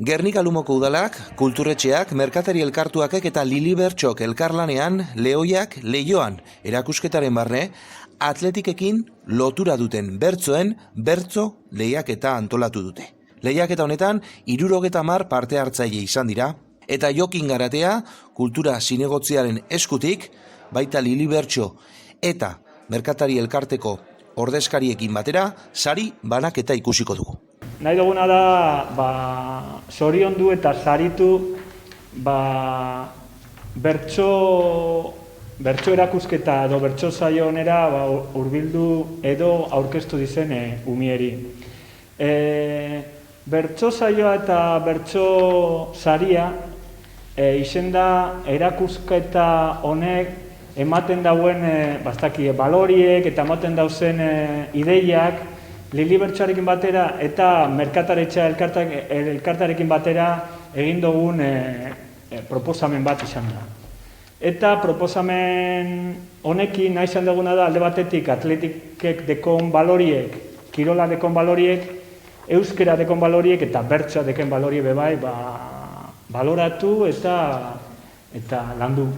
Gernika Lumoko udalak, kulturretxeak, merkatari elkartuakek eta Lili Bertxok elkarlanean, lehoiak, leioan, erakusketaren barne, atletikekin lotura duten bertsoen bertso lehiaketa antolatu dute. Lehiaketa honetan, 70 parte hartzaile izan dira, eta Jokin Garatea, kultura zinegotziaren eskutik, baita Lili Bertxo eta merkatari elkarteko ordezkariekin batera, sari banaketa ikusiko dugu. Nahi duguna da, zoriondu eta saritu bertso erakusketa edo bertso saio honera hurbildu edo aurkeztu dizen umieri. Bertso saioa eta bertso saria izen da erakusketa honek ematen dauen baloriek eta ematen dauzen ideiak Lili Bertxoarekin batera eta merkataritza elkartarekin batera egin dugun proposamen bat izan da. Eta proposamen honekin nahi izan duguna da alde batetik atletikek dekon baloriek, kirola dekon baloriek, euskera dekon baloriek eta bertsoa dekon baloriek bebai baloratu eta landu.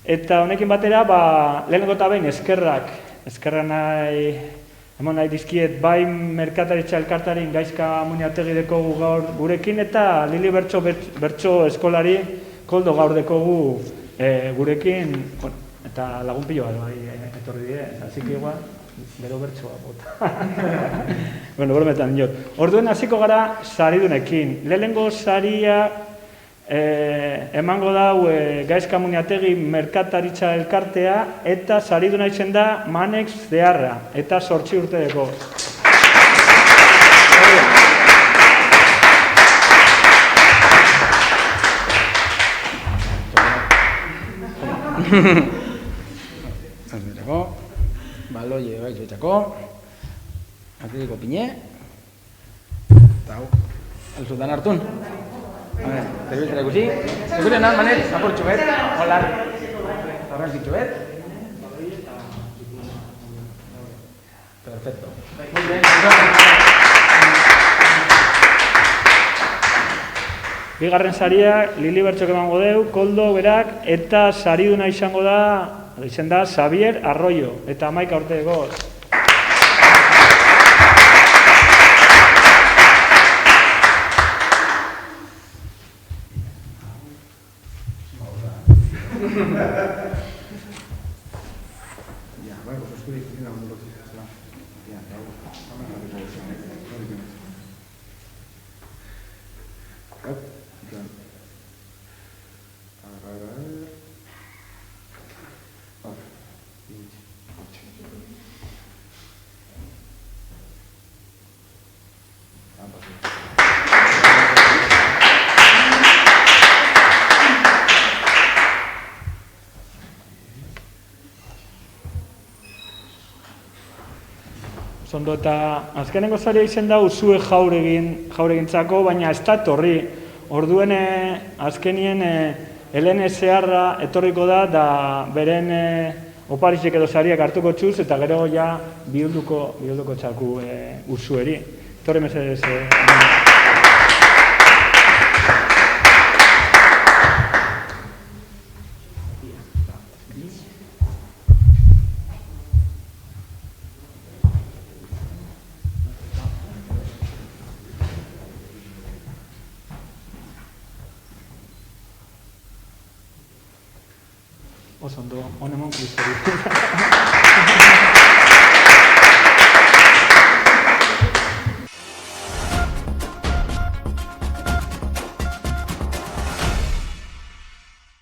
Eta honekin batera, lehenengo eta behin eskerra nahi dizkiet bai merkataritza elkartarin Gaizka Muñategi dekogu gaur gurekin eta Lili Bertso eskolari Koldo gaur dekogu gurekin eta lagun pilo bat bai etorri die, así que igual gero bertsoa bota. Bueno, brometan diot. Orduen hasiko gara saridunekin. Lehenengo saria emango dau Gaizka Muñategi merkataritza elkartea eta sariduna izen da Manex Zeharra eta 8 urte deko. Azmetako, baloie baitzuetako, atletiko pine, eta hau, alzutan hartun. Telebiztara ikusi. Ikusi nan, Manel, apurtxu bet, hola. Arrantzitxu bet. Perfecto. Muy bien. Bigarren saria, Lili Bertxok emango deu, Koldo berak, eta sariduna izango da, izen da, Xavier Arroyo, eta 11 urte goz. Zondo eta azkenengo saria izen da Usue jauregintzako, baina ez da etorri. Orduen azkenien Helene Zeharra etorriko da beren oparizek edo sariak hartuko txuz eta gero ja bihulduko txaku Usueri. Etorri mesedez. Oso ondo, honemon kristeri.